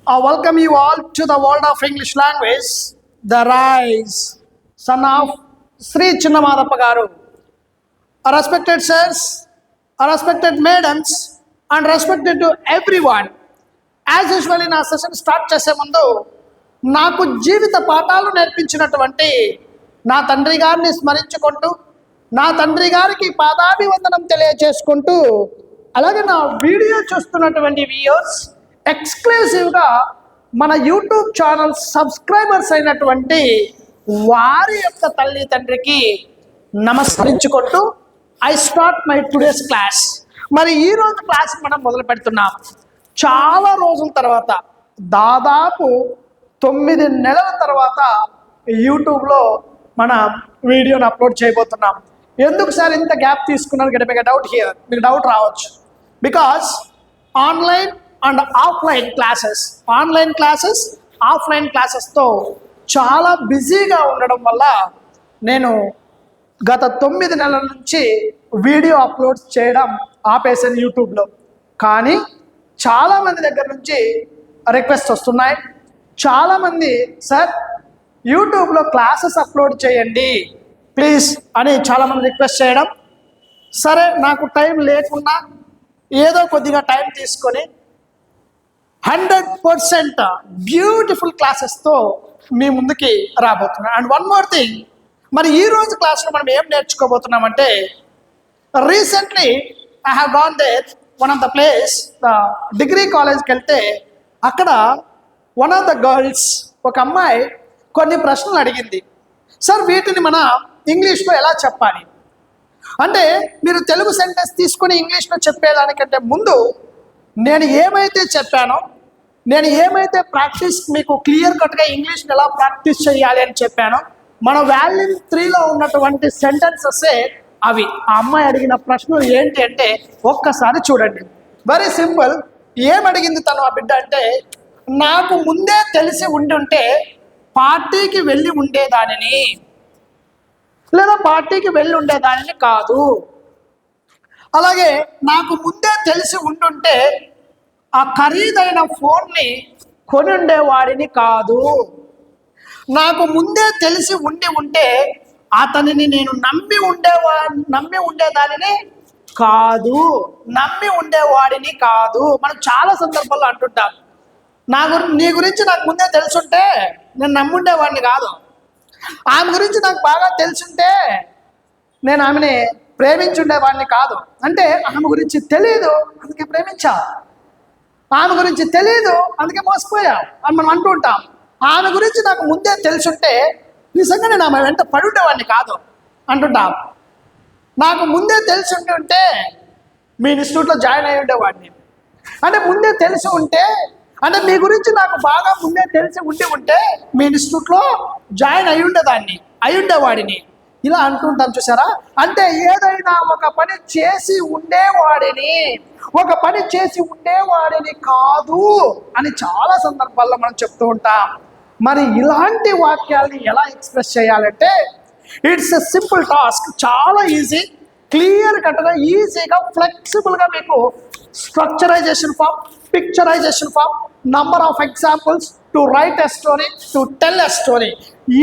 I welcome you all to the world of English language, the rise, son of Sri Chinnamadappa Garu. Respected sirs, respected madams, and respected to everyone. As usually నా session start చేసే ముందు నాకు జీవిత పాఠాలు నేర్పించినటువంటి నా తండ్రి గారిని స్మరించుకుంటూ నా తండ్రి గారికి పాదాభివందనం తెలియజేసుకుంటూ అలాగే నా వీడియో చూస్తున్నటువంటి వ్యూయర్స్ ఎక్స్క్లూజివ్గా మన యూట్యూబ్ ఛానల్ సబ్స్క్రైబర్స్ అయినటువంటి వారి యొక్క తల్లి తండ్రికి నమస్కరించుకుంటూ I start my today's class. మరి ఈరోజు క్లాస్ మనం మొదలు పెడుతున్నాం. చాలా రోజుల తర్వాత, దాదాపు 9 నెలల తర్వాత యూట్యూబ్లో మన వీడియోని అప్లోడ్ చేయబోతున్నాం. ఎందుకు సార్ ఇంత గ్యాప్ తీసుకున్నారు? Get big doubt here. మీకు డౌట్ రావచ్చు. బికాస్ ఆన్లైన్ అండ్ ఆఫ్లైన్ క్లాసెస్తో చాలా బిజీగా ఉండడం వల్ల నేను గత 9 నెలల నుంచి వీడియో అప్లోడ్ చేయడం ఆపేసాను యూట్యూబ్లో. కానీ చాలామంది దగ్గర నుంచి రిక్వెస్ట్ వస్తున్నాయి. చాలామంది సార్ యూట్యూబ్లో క్లాసెస్ అప్లోడ్ చేయండి ప్లీజ్ అని చాలామంది రిక్వెస్ట్ చేయడం. సరే, నాకు టైం లేకుండా ఏదో కొద్దిగా టైం తీసుకొని 100% బ్యూటిఫుల్ క్లాసెస్తో మీ ముందుకి రాబోతున్నాను. అండ్ వన్ మోర్ థింగ్, మరి ఈరోజు క్లాస్లో మనం ఏం నేర్చుకోబోతున్నామంటే, recently I have gone there one of the place, degree కాలేజ్కి వెళ్తే అక్కడ వన్ ఆఫ్ ద గర్ల్స్, ఒక అమ్మాయి కొన్ని ప్రశ్నలు అడిగింది. సార్ వీటిని మన ఇంగ్లీష్లో ఎలా చెప్పాలి అంటే, మీరు తెలుగు సెంటెన్స్ తీసుకుని ఇంగ్లీష్లో చెప్పేదానికంటే ముందు నేను ఏమైతే చెప్పానో, నేను ఏమైతే ప్రాక్టీస్ మీకు క్లియర్ కట్గా ఇంగ్లీష్ని ఎలా ప్రాక్టీస్ చేయాలి అని చెప్పానో, మన వాల్యూమ్ 3లో ఉన్నటువంటి సెంటెన్సెసే అవి. ఆ అమ్మాయి అడిగిన ప్రశ్నలు ఏంటి అంటే ఒక్కసారి చూడండి. Very simple. ఏమడిగింది తను ఆ బిడ్డ అంటే, నాకు ముందే తెలిసి ఉండుంటే పార్టీకి వెళ్ళి ఉండేదానిని, లేదా పార్టీకి వెళ్ళి ఉండేదానిని కాదు. అలాగే నాకు ముందే తెలిసి ఉండుంటే ఆ ఖరీదైన ఫోన్ని కొని ఉండేవాడిని కాదు. నాకు ముందే తెలిసి ఉంటే అతనిని నేను నమ్మి ఉండేదానిని కాదు, నమ్మి ఉండేవాడిని కాదు. మనం చాలా సందర్భాల్లో అంటుంటాం, నీ గురించి నాకు ముందే తెలుసుంటే నేను నమ్మి ఉండేవాడిని కాదు. ఆమె గురించి నాకు బాగా తెలుసుంటే నేను ఆమెని ప్రేమించి ఉండేవాడిని కాదు. అంటే ఆమె గురించి తెలియదు అందుకే ప్రేమించా, ఆమె గురించి తెలియదు అందుకే మోసపోయా అని మనం అంటూ ఉంటాం. ఆమె గురించి నాకు ముందే తెలుసుంటే నిజంగా నేను ఆమె వెంట పడి ఉండేవాడిని కాదు అంటుంటాం. నాకు ముందే తెలిసి ఉంటే మీ ఇన్స్టిట్యూట్లో జాయిన్ అయి ఉండేవాడిని. అంటే ముందే తెలిసి ఉంటే, అంటే మీ గురించి నాకు బాగా ముందే తెలిసి ఉంటే మీ ఇన్స్టిట్యూట్లో జాయిన్ అయి ఉండేవాడిని ఇలా అంటుంటాం. చూసారా? అంటే ఏదైనా ఒక పని చేసి ఉండేవాడిని కాదు అని చాలా సందర్భాల్లో మనం చెప్తూ ఉంటాం. మరి ఇలాంటి వాక్యాలని ఎలా ఎక్స్ప్రెస్ చేయాలంటే, ఇట్స్ ఎ సింపుల్ టాస్క్. చాలా ఈజీ, క్లియర్ కట్గా, ఈజీగా, ఫ్లెక్సిబుల్గా మీకు structurization form, picturization form, number of examples to write a story, to tell a story,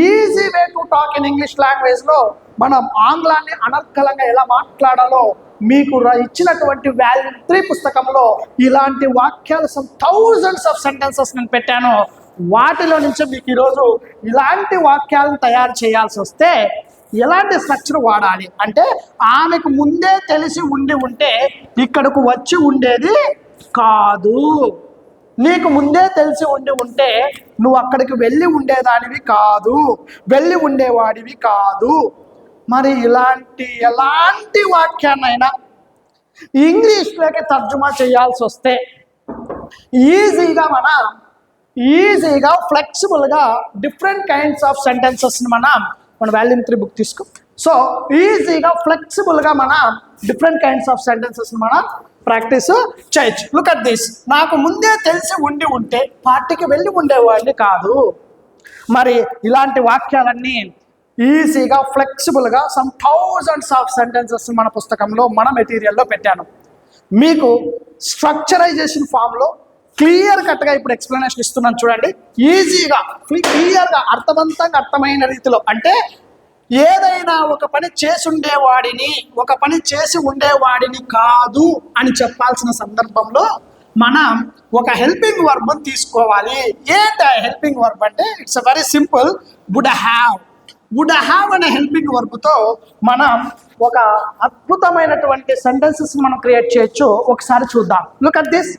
easy way to talk in English లాంగ్వేజ్లో మనం ఆంగ్లాన్ని అనర్గళంగా ఎలా మాట్లాడాలో మీకు ఇచ్చినటువంటి వాల్యూమ్ 3 పుస్తకంలో ఇలాంటి వాక్యాలు థౌజండ్స్ ఆఫ్ సెంటెన్సెస్ నేను పెట్టాను. వాటిలో నుంచి మీకు ఈరోజు ఇలాంటి వాక్యాలను తయారు చేయాల్సి వస్తే ఎలాంటి స్ట్రక్చర్ వాడాలి అంటే, ఆమెకు ముందే తెలిసి ఉంటే ఇక్కడకు వచ్చి ఉండేది కాదు, నీకు ముందే తెలిసి ఉంటే నువ్వు అక్కడికి వెళ్ళి ఉండేదానివి కాదు, వెళ్ళి ఉండేవాడివి కాదు. మరి ఎలాంటి వాక్యాన్నైనా ఇంగ్లీష్లోకి తర్జుమా చేయాల్సి వస్తే ఈజీగా ఫ్లెక్సిబుల్గా డిఫరెంట్ కైండ్స్ ఆఫ్ సెంటెన్సెస్ని మన వాల్యూమ్ 3 బుక్ తీసుకో. సో ఈజీగా ఫ్లెక్సిబుల్గా డిఫరెంట్ కైండ్స్ ఆఫ్ సెంటెన్సెస్ని ప్రాక్టీస్ చేయొచ్చు. Look at this. నాకు ముందే తెలిసి ఉంటే పార్టీకి వెళ్ళి ఉండేవాడిని కాదు. మరి ఇలాంటి వాక్యాలన్నీ ఈజీగా ఫ్లెక్సిబుల్గా థౌజండ్స్ ఆఫ్ సెంటెన్సెస్ మన పుస్తకంలో, మన మెటీరియల్లో పెట్టాను. మీకు స్ట్రక్చరైజేషన్ ఫామ్లో క్లియర్ కట్గా ఇప్పుడు ఎక్స్ప్లెనేషన్ ఇస్తున్నాను చూడండి. ఈజీగా క్లియర్గా అర్థవంతంగా అర్థమైన రీతిలో. అంటే ఏదైనా ఒక పని చేసి ఉండేవాడిని కాదు అని చెప్పాల్సిన సందర్భంలో మనం ఒక హెల్పింగ్ వర్బ్ తీసుకోవాలి. ఏంటి ఆ హెల్పింగ్ వర్బ్ అంటే it's very simple. Would have అనే హెల్పింగ్ వర్బ్తో మనం ఒక అద్భుతమైనటువంటి సెంటెన్సెస్ మనం క్రియేట్ చేయొచ్చు. ఒకసారి చూద్దాం. Look at this.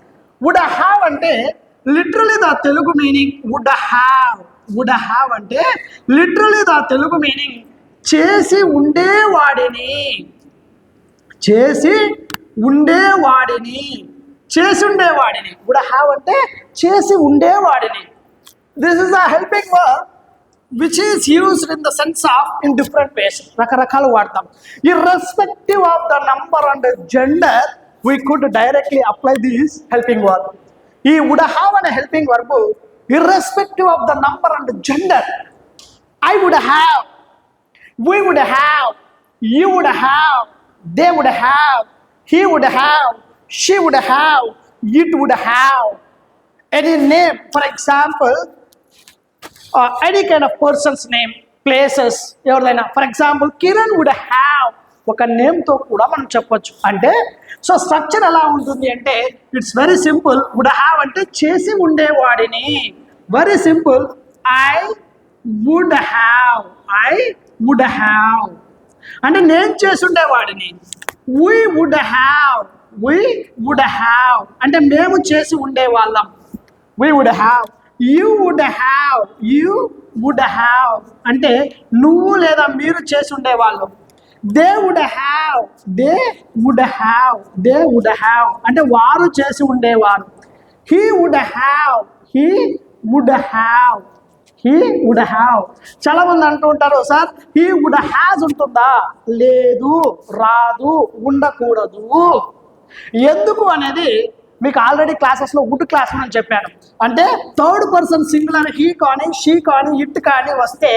Would have అంటే literally the Telugu meaning would have అంటే లిటరలీ ద తెలుగు మీనింగ్ చేసి ఉండేవాడిని. వుడ్ హ్యావ్ అంటే చేసి ఉండేవాడిని. This is a helping verb which is used in the sense of in different ways. రకరకాలు వాడతాం. Irrespective of the number and gender, we could directly apply this helping verb. ఈ would have అనే helping verb irrespective of the number and gender. I would have, we would have, you would have, they would have, he would have, she would have, it would have. Any name, for example, any kind of person's name, places, ఎవరైనా. For example Kiran would have ఒక నేమ్తో కూడా మనం చెప్పొచ్చు. అంటే so structure ఎలా ఉంటుంది అంటే it's very simple. Would have అంటే చేసి ఉండేవాడిని. Very simple. I would have అంటే నేను చేసి ఉండేవాడిని. వీ వుడ్ హ్యావ్ అంటే మేము చేసి ఉండేవాళ్ళం. We would have. You would have అంటే నువ్వు లేదా మీరు చేసి ఉండేవాళ్ళు. దే వుడ్ హ్యావ్ అంటే వారు చేసి ఉండేవారు. He would have. చాలా మంది అంటూ ఉంటారు, సార్ హీ వుడ్ హ్యాజ్ ఉంటుందా? లేదు, రాదు, ఉండకూడదు. ఎందుకు అనేది మీకు ఆల్రెడీ క్లాసెస్లో వుడ్ క్లాస్ అని చెప్పాను. అంటే థర్డ్ పర్సన్ సింగులర్ హీ కానీ షీ కానీ ఇట్ కానీ వస్తే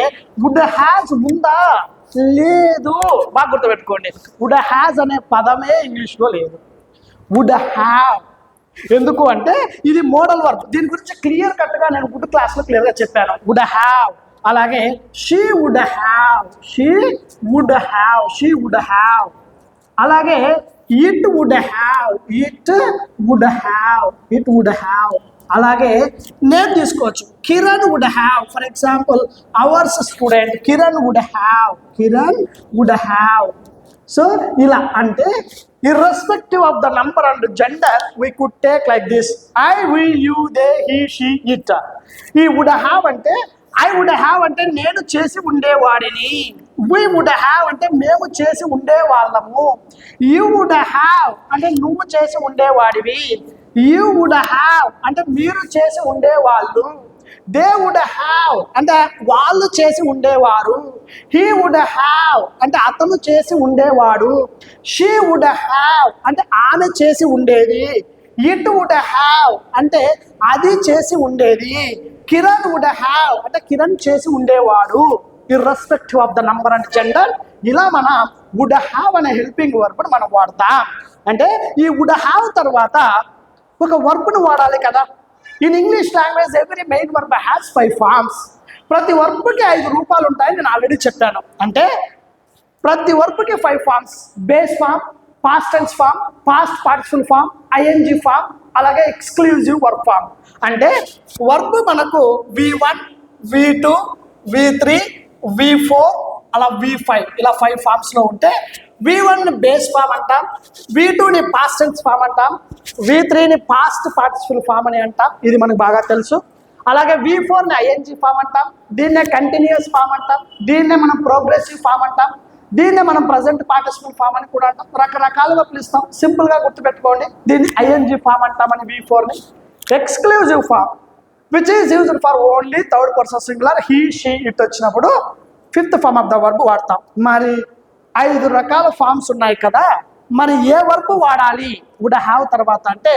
వుడ్ హ్యాజ్ ఉందా? లేదు. బాగా గుర్తుపెట్టుకోండి, వుడ్ హ్యాజ్ అనే పదమే ఇంగ్లీష్లో లేదు. Would have. ఎందుకు అంటే ఇది మోడల్ వర్బ్. దీని గురించి క్లియర్ కట్గా నేను వుడ్ క్లాస్లో క్లియర్గా చెప్పాను. Would have. అలాగే షీ వుడ్ హ్యావ్. అలాగే it would have. అలాగే నేమ్ తీసుకోవచ్చు. Kiran would have. For example ours student Kiran would have. So ఇలా అంటే irrespective of the number and gender we could take like this. I, we, you, they, he, she, it. ఈ would have అంటే I would have అంటే నేను చేసి ఉండేవాడిని. We would have అంటే మేము చేసి ఉండేవాళ్ళము. యూ వుడ్ హ్యావ్ అంటే నువ్వు చేసి ఉండేవాడివి. యూ వుడ్ హ్యావ్ అంటే మీరు చేసి ఉండేవాళ్ళు. దే వుడ్ హ్యావ్ అంటే వాళ్ళు చేసి ఉండేవారు. హీ వుడ్ హ్యావ్ అంటే అతను చేసి ఉండేవాడు. షీ వుడ్ హ్యావ్ అంటే ఆమె చేసి ఉండేది. ఇట్ వుడ్ హ్యావ్ అంటే అది చేసి ఉండేది. కిరణ్ వుడ్ హ్యావ్ అంటే కిరణ్ చేసి ఉండేవాడు. Irrespective of the number and gender. ఇలా మనం వుడ్ హ్యావ్ అనే హెల్పింగ్ వర్బ్ను మనం వాడతాం. అంటే ఈ వుడ్ హ్యావ్ తర్వాత ఒక వర్బ్ను వాడాలి కదా. In English language every main verb has 5 forms. ప్రతి వర్బ్కి 5 రూపాలు ఉంటాయని నేను ఆల్రెడీ చెప్పాను. అంటే ప్రతి వర్బ్కి 5 forms. Base form, past tense form, past participle form, ING form, అలాగే ఎక్స్క్లూజివ్ వర్బ్ ఫామ్. అంటే వర్బ్ మనకు V1, V2, V3, V4 అలా V5 ఇలా 5 ఫార్మ్స్లో ఉంటే V1ని బేస్ ఫామ్ అంటాం, V2ని పాస్ట్ టెన్స్ ఫామ్ అంటాం, V3ని పాస్ట్ పార్టిసిపల్ ఫామ్ అని అంటాం. ఇది మనకు బాగా తెలుసు. అలాగే V4ని ఐఎన్జి ఫామ్ అంటాం, దీన్నే కంటిన్యూస్ ఫామ్ అంటాం, దీన్నే మనం ప్రోగ్రెసివ్ ఫామ్ అంటాం, దీన్నే మనం ప్రజెంట్ పార్టిసిపల్ ఫామ్ అని కూడా అంటాం. రకరకాలుగా పిలుస్తాం. సింపుల్గా గుర్తుపెట్టుకోండి, దీన్ని ఐఎన్జి ఫామ్ అంటామని. V4ని exclusive form which is used for only third person singular he, she, it వచ్చినప్పుడు 5th form of the verb వాడతాం. మరి 5 రకాల ఫామ్స్ ఉన్నాయి కదా, మరి ఏ వర్బ్ వాడాలి వుడ్ హ్యావ్ తర్వాత అంటే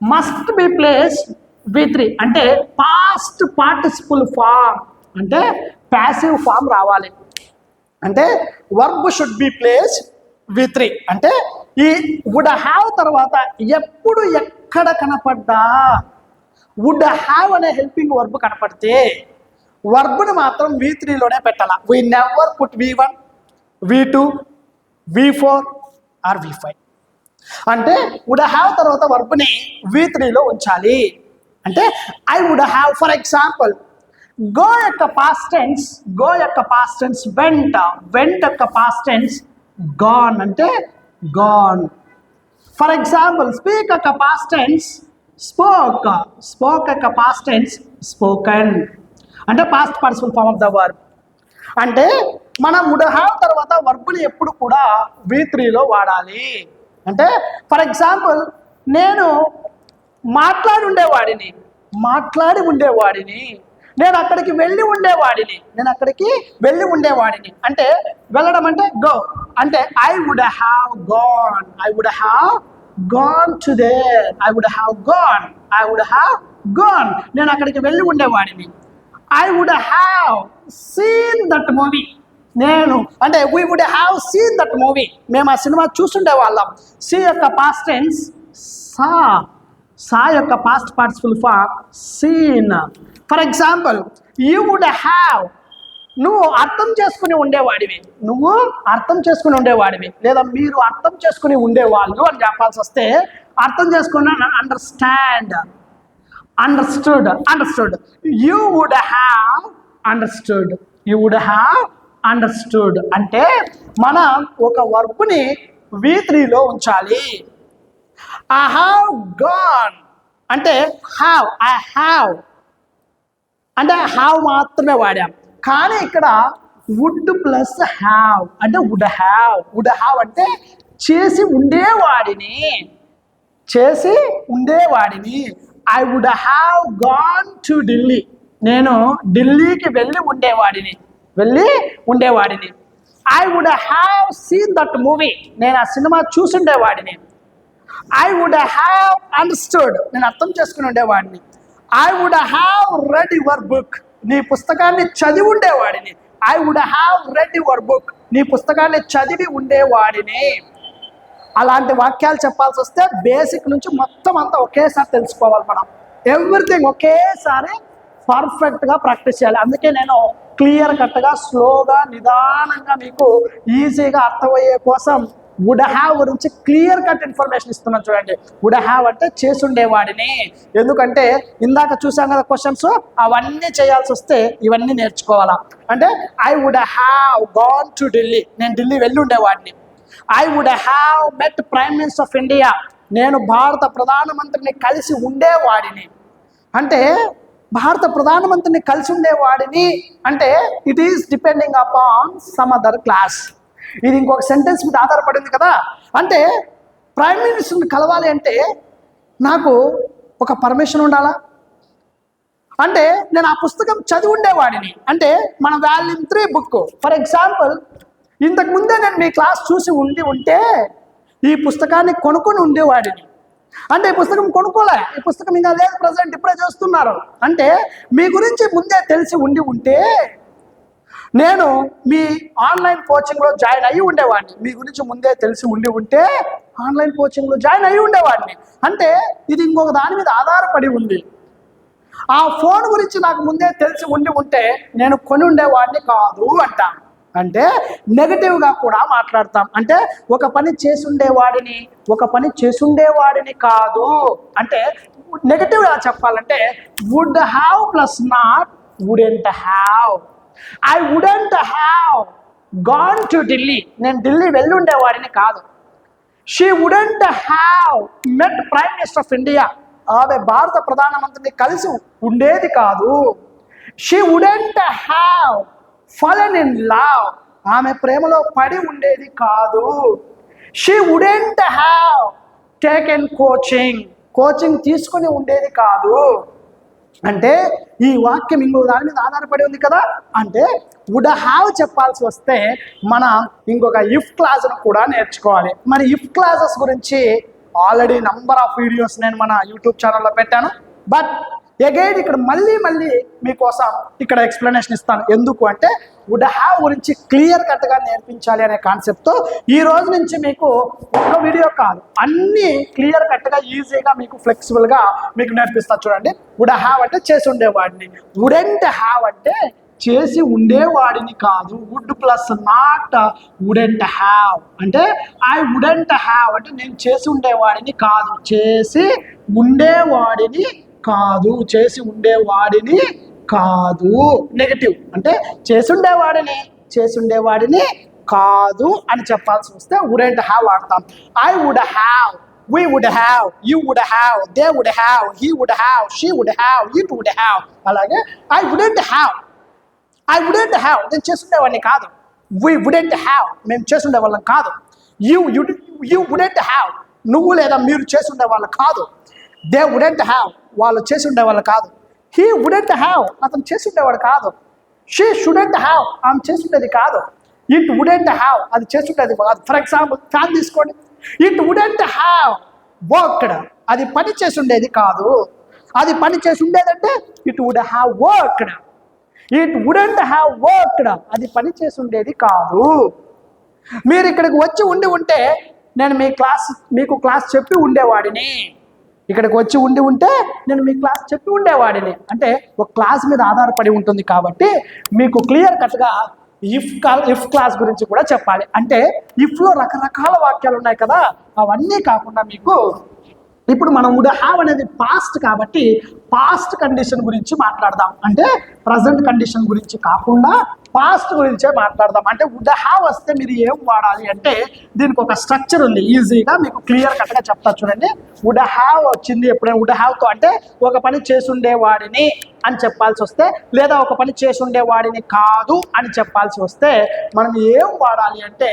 మస్ట్ బి ప్లేస్ V3 అంటే పాస్ట్ పార్టిసిపల్ ఫామ్ అంటే ప్యాసివ్ ఫామ్ రావాలి. అంటే verb should be place V3 అంటే ఈ వుడ్ హ్యావ్ తర్వాత ఎప్పుడు ఎక్కడ కనపడ్డా వుడ్ హ్యావ్ అనే హెల్పింగ్ వర్బ్ కనపడితే వర్బ్ని మాత్రం V3లోనే పెట్టాల. We never put V1, V2, V4 or V5. అంటే వుడ్ హ్యావ్ తర్వాత వర్బ్ని V3లో ఉంచాలి. అంటే I would have, for example go యొక్క పాస్ట్ టెన్స్, గో యొక్క పాస్ట్ టెన్స్ వెంట్, వెంట్ యొక్క పాస్ట్ టెన్స్ గాన్ అంటే గాన్. ఫర్ ఎగ్జాంపుల్ స్పీక్ యొక్క పాస్ట్ టెన్స్ స్పోక్, స్పోక్ యొక్క పాస్ట్ టెన్స్ స్పోకెన్ అంటే past participle form of the verb. అంటే మనం would have తర్వాత వర్బ్ని ఎప్పుడు కూడా V3లో వాడాలి. అంటే ఫర్ ఎగ్జాంపుల్ నేను మాట్లాడి ఉండేవాడిని, నేను అక్కడికి వెళ్ళి ఉండేవాడిని, అంటే వెళ్ళడం అంటే గో, అంటే I would have gone to there, I would have gone, నేను అక్కడికి వెళ్ళి ఉండేవాడిని. I would have seen that movie, నేను అంటే we would have seen that movie, మేము ఆ సినిమా చూస్తుండే వాళ్ళం. సీ యొక్క పాస్ట్ టెన్స్ సా, సా యొక్క past participle form seen. For example you would have, నువ్వు అర్థం చేసుకుని ఉండేవాడివి, లేదా మీరు అర్థం చేసుకుని ఉండేవాళ్ళు అని చెప్పాల్సి వస్తే అర్థం చేసుకున్న understood. You would have understood. అంటే మనం ఒక వర్బ్ని V3లో ఉంచాలి. ఐ హ్యావ్ గాన్ అంటే హ్యావ్, ఐ హ్యావ్ అంటే హ్యావ్ మాత్రమే వాడాం. కానీ ఇక్కడ వుడ్ ప్లస్ హ్యావ్ అంటే వుడ్ హ్యావ్ అంటే చేసి ఉండేవాడిని. I would have gone to Delhi, నేను ఢిల్లీకి వెళ్ళి ఉండేవాడిని. I would have seen that movie, నేను ఆ సినిమా చూసుండేవాడిని. ఐ వుడ్ హ్యావ్ అండర్స్టూడ్, నేను అర్థం చేసుకుని ఉండేవాడిని. I would have read your book, నీ పుస్తకాన్ని చదివి ఉండేవాడిని. I would have read your book, నీ పుస్తకాన్ని చదివి ఉండేవాడిని. అలాంటి వాక్యాలు చెప్పాల్సి వస్తే బేసిక్ నుంచి మొత్తం అంతా ఒకేసారి తెలుసుకోవాలి. మనం ఎవ్రీథింగ్ ఒకేసారి పర్ఫెక్ట్గా ప్రాక్టీస్ చేయాలి. అందుకే నేను క్లియర్ కట్గా స్లోగా నిదానంగా మీకు ఈజీగా అర్థమయ్యే కోసం వుడ్ హ్యావ్ గురించి క్లియర్ కట్ ఇన్ఫర్మేషన్ ఇస్తున్నాను. చూడండి, వుడ్ హ్యావ్ అంటే చేసుండేవాడిని. ఎందుకంటే ఇందాక చూసాం కదా క్వశ్చన్స్, అవన్నీ చేయాల్సి వస్తే ఇవన్నీ నేర్చుకోవాలా. అంటే I would have gone to Delhi, నేను ఢిల్లీ వెళ్ళి ఉండేవాడిని. I would have met prime minister of India, నేను భారత ప్రధానమంత్రిని కలిసి ఉండేవాడిని. అంటే భారత ప్రధానమంత్రిని కలిసి ఉండేవాడిని అంటే it is depending upon some other class. ఇది ఇంకొక సెంటెన్స్ మీద ఆధారపడింది కదా. అంటే ప్రైమ్ మినిస్టర్ని కలవాలి అంటే నాకు ఒక పర్మిషన్ ఉండాలా. అంటే నేను ఆ పుస్తకం చదివి ఉండేవాడిని. అంటే మన వాల్యూమ్ 3 బుక్ ఫర్ ఎగ్జాంపుల్ ఇంతకు ముందే నేను మీ క్లాస్ చూసి ఉంటే ఈ పుస్తకాన్ని కొనుక్కొని ఉండేవాడిని. అంటే ఈ పుస్తకం కొనుక్కోలే, ఈ పుస్తకం ఇంకా లేదు, ప్రజెంట్ ఇప్పుడే చేస్తున్నారు. అంటే మీ గురించి ముందే తెలిసి ఉంటే నేను మీ ఆన్లైన్ కోచింగ్లో జాయిన్ అయ్యి ఉండేవాడిని. మీ గురించి ముందే తెలిసి ఉంటే ఆన్లైన్ కోచింగ్లో జాయిన్ అయ్యి ఉండేవాడిని. అంటే ఇది ఇంకొక దాని మీద ఆధారపడి ఉంది. ఆ ఫోన్ గురించి నాకు ముందే తెలిసి ఉంటే నేను కొని ఉండేవాడిని కాదు అంటాను. అంటే నెగటివ్గా కూడా మాట్లాడతాం. అంటే ఒక పని చేసుండేవాడిని కాదు. అంటే నెగటివ్గా చెప్పాలంటే would have plus not wouldn't have. I wouldn't have gone to Delhi, నేను ఢిల్లీ వెళ్ళి ఉండేవాడిని కాదు. She wouldn't have met prime minister of India, ఆమె భారత ప్రధానమంత్రిని కలిసి ఉండేది కాదు. She wouldn't have fallen in love, ఆమె ప్రేమలో పడి ఉండేది కాదు. She wouldn't have taken coaching తీసుకొని ఉండేది కాదు. అంటే ఈ వాక్యం ఇంకో దాని మీద ఆధారపడి ఉంది కదా. అంటే వుడ్ హ్యావ్ చెప్పాల్సి వస్తే మనం ఇంకొక ఇఫ్ క్లాజ్ను కూడా నేర్చుకోవాలి. మరి ఇఫ్ క్లాజెస్ గురించి ఆల్రెడీ నంబర్ ఆఫ్ వీడియోస్ నేను మన యూట్యూబ్ ఛానల్లో పెట్టాను. బట్ అగైన్ ఇక్కడ మళ్ళీ మీకోసం ఇక్కడ ఎక్స్ప్లెనేషన్ ఇస్తాను. ఎందుకు అంటే వుడ్ హ్యావ్ గురించి క్లియర్ కట్గా నేర్పించాలి అనే కాన్సెప్ట్తో ఈ రోజు నుంచి మీకు ఒక్క వీడియో కాదు, అన్నీ క్లియర్ కట్గా ఈజీగా మీకు ఫ్లెక్సిబుల్గా మీకు నేర్పిస్తా. చూడండి, వుడ్ హ్యావ్ అంటే చేసి ఉండేవాడిని, వుడెంట్ హ్యావ్ అంటే చేసి ఉండేవాడిని కాదు. Would plus not wouldn't have అంటే ఐ వుడెంట్ హ్యావ్ అంటే నేను చేసి ఉండేవాడిని కాదు, చేసి ఉండేవాడిని కాదు, చేసి ఉండేవాడిని కాదు. నెగటివ్ అంటే చేసి ఉండేవాడిని కాదు అని చెప్పాల్సి వస్తే వుడెంట్ హ్యావ్ వాడతాం. I would have, we would have, you would have, they would have, he would have, she would have, it would have. అలాగే I wouldn't have నేను చేసి ఉండేవాడిని కాదు. we wouldn't have మేము చేసి ఉండేవాళ్ళం కాదు. you wouldn't have నువ్వు లేదా మీరు చేసి ఉండేవాళ్ళు కాదు. they wouldn't have వాళ్ళు చేసి ఉండేవాళ్ళు కాదు. he wouldn't have అతను చేసి ఉండేవాడు కాదు. she shouldn't have ఆమె చేసి ఉండేది కాదు. it wouldn't have అది చేసి ఉండేది కాదు. ఫర్ ఎగ్జాంపుల్ ఫ్యాన్ తీసుకోండి, it wouldn't have worked అది పని చేసి ఉండేది కాదు. అది పని చేసి ఉండేదంటే it would have worked. it wouldn't have worked అది పని చేసి ఉండేది కాదు. మీరు ఇక్కడికి వచ్చి ఉంటే నేను మీకు క్లాస్ చెప్పి ఉండేవాడిని. ఇక్కడికి వచ్చి ఉంటే నేను మీ క్లాస్ చెప్పి ఉండేవాడిని అంటే ఒక క్లాస్ మీద ఆధారపడి ఉంటుంది కాబట్టి మీకు క్లియర్ కట్గా ఇఫ్ క్లాస్ గురించి కూడా చెప్పాలి. అంటే ఇఫ్లో రకరకాల వాక్యాలు ఉన్నాయి కదా, అవన్నీ కాకుండా మీకు ఇప్పుడు మనం వుడ్ హ్యావ్ అనేది పాస్ట్ కాబట్టి పాస్ట్ కండిషన్ గురించి మాట్లాడదాం. అంటే ప్రజెంట్ కండిషన్ గురించి కాకుండా పాస్ట్ గురించే మాట్లాడదాం. అంటే వుడ్ హ్యావ్ వస్తే మీరు ఏం వాడాలి అంటే దీనికి ఒక స్ట్రక్చర్ ఉంది, ఈజీగా మీకు క్లియర్ కట్గా చెప్తా. చూడండి, వుడ్ హ్యావ్ వచ్చింది ఎప్పుడైనా వుడ్ హ్యావ్తో అంటే ఒక పని చేసి ఉండేవాడిని అని చెప్పాల్సి వస్తే, లేదా ఒక పని చేసి ఉండేవాడిని కాదు అని చెప్పాల్సి వస్తే మనం ఏం వాడాలి అంటే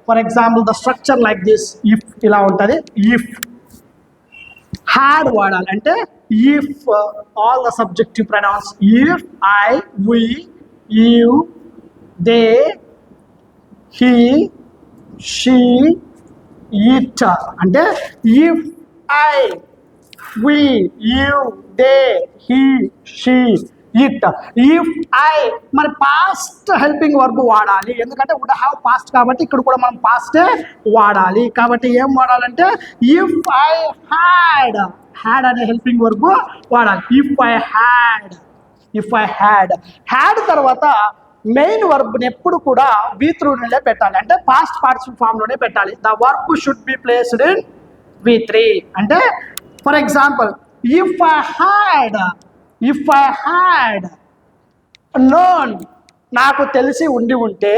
for example the structure like this. If ఇలా ఉంటుంది. ఇఫ్ హ్యాడ్ వాడాలి అంటే if all the subjective pronouns if, I, we, you, they, he, she, it అంటే if I, we, you, they, he, she, it. If I మరి past helping verb వాడాలి, ఎందుకంటే would have past కాబట్టి ఇక్కడ కూడా మనం పాస్టే వాడాలి. కాబట్టి ఏం వాడాలంటే ఇఫ్ ఐ హ్యాడ్ అనే హెల్పింగ్ వర్బ్ వాడాలి. ఇఫ్ ఐ హ్యాడ్ తర్వాత మెయిన్ వర్బ్ని ఎప్పుడు కూడా V3 పెట్టాలి, అంటే పాస్ట్ పార్టిసిపల్ ఫామ్లోనే పెట్టాలి. The verb should be placed in V3 అంటే for example if I had known నాకు తెలిసి ఉంటే,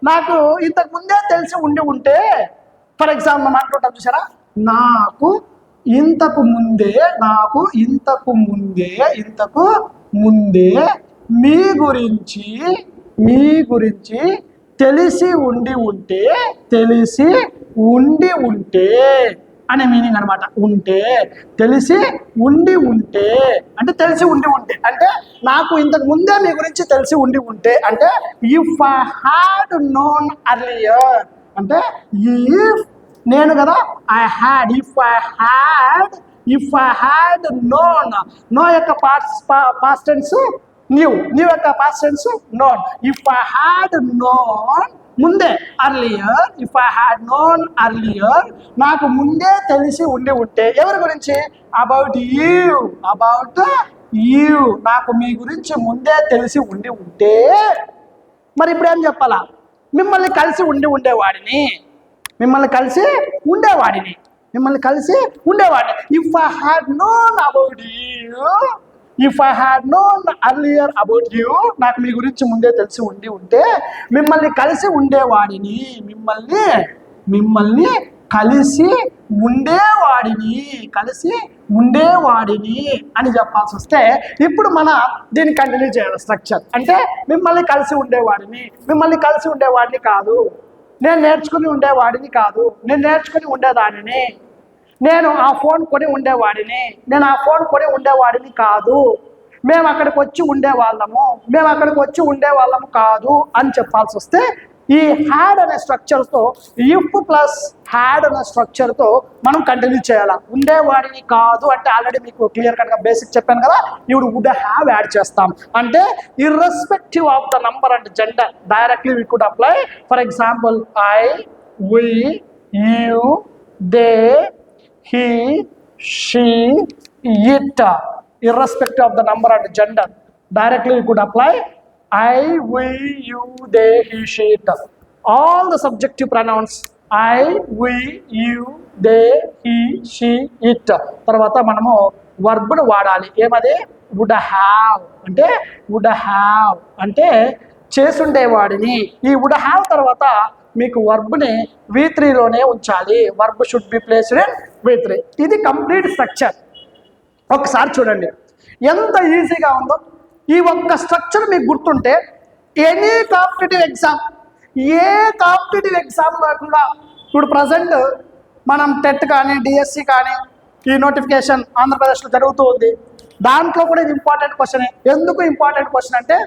నాకు ఇంతకు ముందే తెలిసి ఉంటే ఫర్ ఎగ్జాంపుల్ మనం అంటుంటాం చూసారా, నాకు ఇంతకు ముందే మీ గురించి తెలిసి ఉంటే అనే మీనింగ్ అనమాట. తెలిసి ఉంటే అంటే తెలిసి ఉంటే అంటే నాకు ఇంతకు ముందే మీ గురించి తెలిసి ఉంటే అంటే if I had known earlier అంటే ఇఫ్ నేను కదా I had, if I had known, know యొక్క పాస్ట్ టెన్స్ న్యూ యొక్క past tense known. If I had known ముందే earlier, if I had known earlier నాకు ముందే తెలిసి ఉంటే ఎవరి గురించి, అబౌట్ యూ నాకు మీ గురించి ముందే తెలిసి ఉంటే మరి ఇప్పుడు ఏం చెప్పాలా, మిమ్మల్ని కలిసి ఉండేవాడిని. If I had known about you, if I had known earlier about you నాకు మీ గురించి ముందే తెలిసి ఉంటే మిమ్మల్ని కలిసి ఉండేవాడిని, మిమ్మల్ని కలిసి ఉండేవాడిని అని చెప్పాల్సి వస్తే ఇప్పుడు మన దీన్ని కంటిన్యూ చేయాలి స్ట్రక్చర్. అంటే మిమ్మల్ని కలిసి ఉండేవాడిని కాదు, నేను నేర్చుకుని ఉండేవాడిని కాదు, నేను నేర్చుకుని ఉండేదానిని, నేను ఆ ఫోన్ కొని ఉండేవాడిని, నేను ఆ ఫోన్ కొని ఉండేవాడిని కాదు, మేము అక్కడికి వచ్చి ఉండేవాళ్ళము కాదు అని చెప్పాల్సి వస్తే ఈ హ్యాడ్ అనే స్ట్రక్చర్తో ఇఫ్ ప్లస్ హ్యాడ్ అనే స్ట్రక్చర్తో మనం కంటిన్యూ చేయాలా. ఉండేవాడిని కాదు అంటే ఆల్రెడీ మీకు క్లియర్ కట్గా బేసిక్ చెప్పాను కదా, ఇప్పుడు వుడ్ హ్యావ్ యాడ్ చేస్తాం. అంటే irrespective of the number and gender directly we could apply. For example I, we, you, they, he, she, it, irrespective of the number and gender. Directly you could apply I, we, you, they, he, she, it. All the subjective pronouns I, we, you, they, he, she, it. తర్వాత మనము వర్బ్ను వాడాలి. ఏమది? would have అంటే would have అంటే చేసుండేవాడిని. ఈ would have తర్వాత మీకు వర్బ్ని V3లోనే ఉంచాలి. Verb should be placed in V3. ఇది కంప్లీట్ స్ట్రక్చర్. ఒకసారి చూడండి ఎంత ఈజీగా ఉందో. ఈ ఒక్క స్ట్రక్చర్ మీకు గుర్తుంటే ఎనీ కాంపిటేటివ్ ఎగ్జామ్, ఏ కాంపిటేటివ్ ఎగ్జామ్లో కూడా ఇప్పుడు ప్రజెంట్ మనం టెట్ కానీ డిఎస్సి కానీ ఈ నోటిఫికేషన్ ఆంధ్రప్రదేశ్లో జరుగుతూ ఉంది. దాంట్లో కూడా ఇది ఇంపార్టెంట్ క్వశ్చన్. ఎందుకు ఇంపార్టెంట్ క్వశ్చన్ అంటే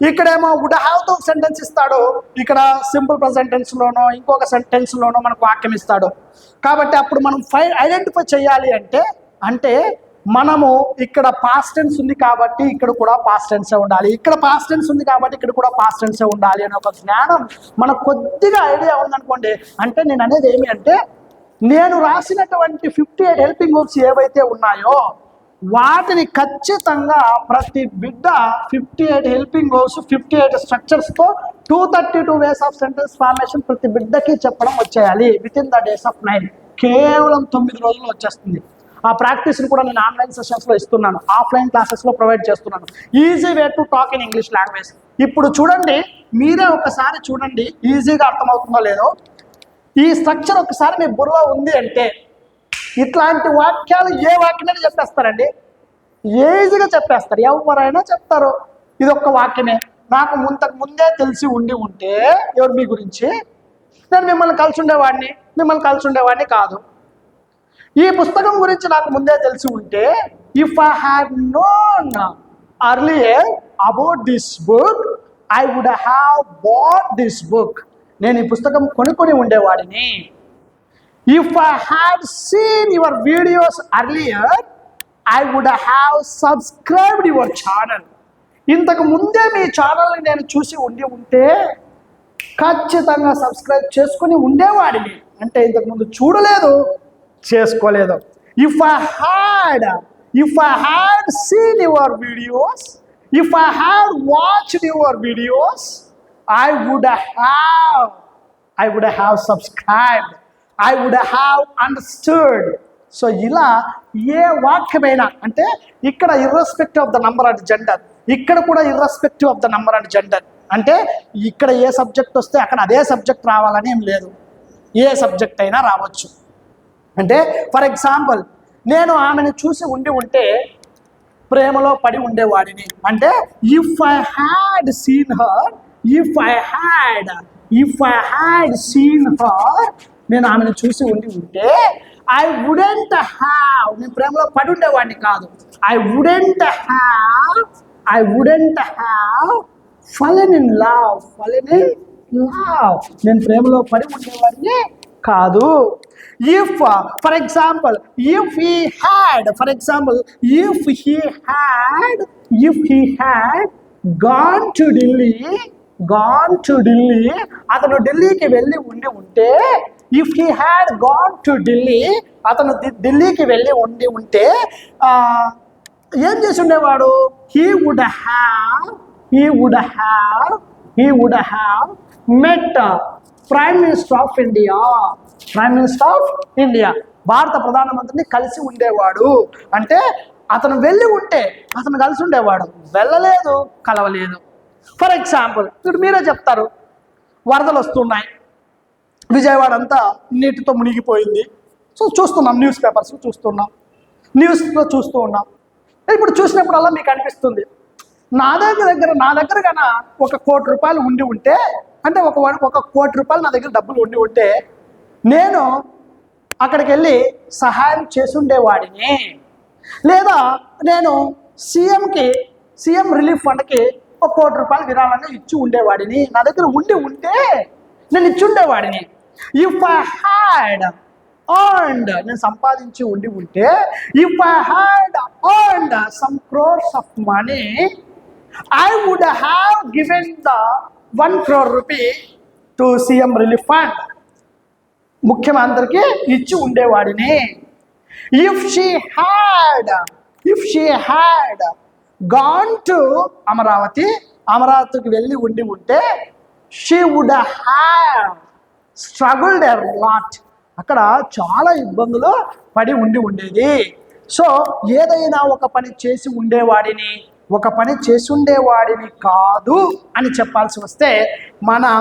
ఇక్కడేమో వుడ్ హ్యావ్తో సెంటెన్స్ ఇస్తాడు, ఇక్కడ సింపుల్ ప్రెజెంట్ టెన్స్లోనో ఇంకొక సెంటెన్స్లోనో మనకు వాక్యం ఇస్తాడు. కాబట్టి అప్పుడు మనం ఐడెంటిఫై చేయాలి అంటే మనము ఇక్కడ పాస్ట్ టెన్స్ ఉంది కాబట్టి ఇక్కడ కూడా పాస్ట్ టెన్సే ఉండాలి, ఇక్కడ పాస్ట్ టెన్స్ ఉంది కాబట్టి ఇక్కడ కూడా పాస్ట్ టెన్సే ఉండాలి అనే ఒక జ్ఞానం మనకు కొద్దిగా ఐడియా ఉందనుకోండి. అంటే నేను అనేది ఏమి అంటే నేను రాసినటువంటి 58 హెల్పింగ్ వర్బ్స్ ఏవైతే ఉన్నాయో వాటిని ఖచ్చితంగా ప్రతి బిడ్డ 58 helping verbs 58 స్ట్రక్చర్స్తో 232 ways of sentence formation ప్రతి బిడ్డకి చెప్పడం వచ్చేయాలి with in the days of 9. కేవలం 9 రోజుల్లో వచ్చేస్తుంది. ఆ ప్రాక్టీస్ని కూడా నేను ఆన్లైన్ సెషన్స్లో ఇస్తున్నాను, ఆఫ్లైన్ క్లాసెస్లో ప్రొవైడ్ చేస్తున్నాను. Easy way to talk in English language. ఇప్పుడు చూడండి, మీరే ఒకసారి చూడండి ఈజీగా అర్థమవుతుందో లేదో. ఈ స్ట్రక్చర్ ఒకసారి మీ బుర్రలో ఉంది అంటే ఇట్లాంటి వాక్యాలు ఏ వాక్యమైనా చెప్పేస్తారండి, ఈజీగా చెప్పేస్తారు, ఎవరైనా చెప్తారు. ఇది ఒక్క వాక్యమే. నాకు ముందే తెలిసి ఉంటే ఎవరు మీ గురించి నేను మిమ్మల్ని కలిసి ఉండేవాడిని కాదు. ఈ పుస్తకం గురించి నాకు ముందే తెలిసి ఉంటే if I had known earlier about this book I would have bought this book. నేను ఈ పుస్తకం కొనుక్కొని ఉండేవాడిని. If I had seen your videos earlier, I would have subscribed your channel. ఇంతకు ముందే మీ ఛానల్ని నేను చూసి ఉంటే ఖచ్చితంగా సబ్స్క్రైబ్ చేసుకొని ఉండేవాడిని. అంటే ఇంతకు ముందు చూడలేదు, చేసుకోలేదు. If I had seen your videos, if I had watched your videos, I would have subscribed. I would have understood. So ఇలా ఏ వాక్యమైనా అంటే ఇక్కడ irrespective of the number and gender, ఇక్కడ కూడా irrespective of the number and gender. అంటే ఇక్కడ ఏ subject వస్తే అక్కడ అదే సబ్జెక్ట్ రావాలని ఏం లేదు, ఏ సబ్జెక్ట్ అయినా రావచ్చు. అంటే ఫర్ ఎగ్జాంపుల్ నేను ఆమెను చూసి ఉంటే ప్రేమలో పడి ఉండేవాడిని. అంటే if I had seen her, if I had seen her, నేను ఆమెను చూసి ఉంటే ఐ వుడెంట్ హ్యావ్, నేను ప్రేమలో పడి ఉండేవాడిని కాదు. I wouldn't have fallen in love, నేను ప్రేమలో పడి ఉండేవాడిని కాదు. If for example if he had gone to Delhi, అతను ఢిల్లీకి వెళ్ళి ఉంటే, if he had gone to Delhi, అతను ఢిల్లీకి వెళ్ళి ఉంటే ఏం చేసి ఉండేవాడు? He would have met prime minister of India, భారత ప్రధానమంత్రిని కలిసి ఉండేవాడు. అంటే అతను వెళ్ళి ఉంటే అతను కలిసి ఉండేవాడు, వెళ్ళలేదు, కలవలేదు. ఫర్ ఎగ్జాంపుల్ ఇప్పుడు మీరే చెప్తారు, వరదలు వస్తున్నాయి, విజయవాడ అంతా నీటితో మునిగిపోయింది. సో చూస్తున్నాం, న్యూస్లో చూస్తూ ఉన్నాం. ఇప్పుడు చూసినప్పుడల్లా మీకు అనిపిస్తుంది నా దగ్గర కన్నా 1 కోటి రూపాయలు ఉంటే, అంటే ఒక 1 కోటి రూపాయలు నా దగ్గర డబ్బులు ఉంటే నేను అక్కడికి వెళ్ళి సహాయం చేసుండేవాడిని. లేదా నేను సీఎం రిలీఫ్ ఫండ్కి 1 కోటి రూపాయలు విరాళంగా ఇచ్చి ఉండేవాడిని. నా దగ్గర ఉంటే నేను ఇచ్చుండేవాడిని. ఇఫ్ ఐ హ్యాడ్ earned, నేను సంపాదించి ఉంటే, if I had earned some crores of money, I would have given the 1 crore rupee to CM Relief Fund. ముఖ్యమంత్రికి ఇచ్చి ఉండేవాడిని. If she had gone to అమరావతికి వెళ్ళి ఉంటే, she would have struggled a lot, అక్కడ చాలా ఇబ్బందులు పడి ఉండేది. సో ఏదైనా ఒక పని చేసి ఉండేవాడిని కాదు అని చెప్పాల్సి వస్తే మనం